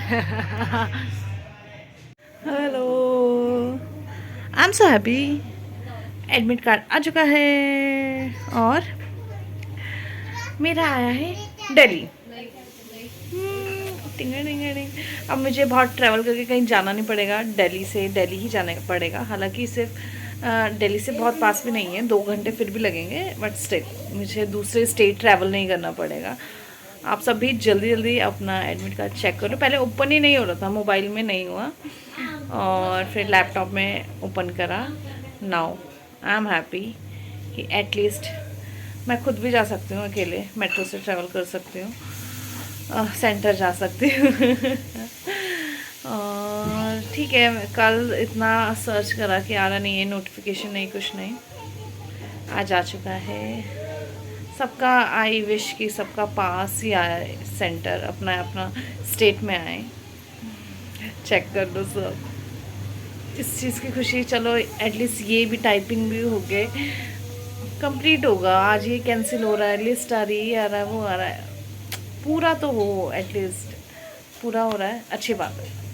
Hello, I am so happy. Admit card आ चुका है और मेरा आया है दिल्ली। टिंग टिंग टिंग। अब मुझे बहुत ट्रैवल करके कहीं जाना नहीं पड़ेगा, दिल्ली से दिल्ली ही जाना पड़ेगा। हालांकि सिर्फ दिल्ली से बहुत पास भी नहीं है, 2 घंटे फिर भी लगेंगे, बट स्टिल मुझे दूसरे स्टेट ट्रैवल नहीं करना पड़ेगा। आप सब भी जल्दी जल्दी अपना एडमिट कार्ड चेक करो। पहले ओपन ही नहीं हो रहा था, मोबाइल में नहीं हुआ और फिर लैपटॉप में ओपन करा। नाउ आई एम हैप्पी कि एटलीस्ट मैं खुद भी जा सकती हूँ, अकेले मेट्रो से ट्रैवल कर सकती हूँ, सेंटर जा सकती हूँ। और ठीक है, कल इतना सर्च करा कि आ रहा नहीं है, नोटिफिकेशन नहीं, कुछ नहीं। आज आ चुका है। सबका आई विश कि सबका पास ही आए सेंटर, अपना अपना स्टेट में आए। चेक कर दो सब, इस चीज़ की खुशी। चलो एटलीस्ट ये भी टाइपिंग भी हो गए, कंप्लीट होगा। आज ये कैंसिल हो रहा है, लिस्ट आ रही है, आ रहा है, वो आ रहा है, पूरा तो हो, एटलीस्ट पूरा हो रहा है, अच्छी बात है।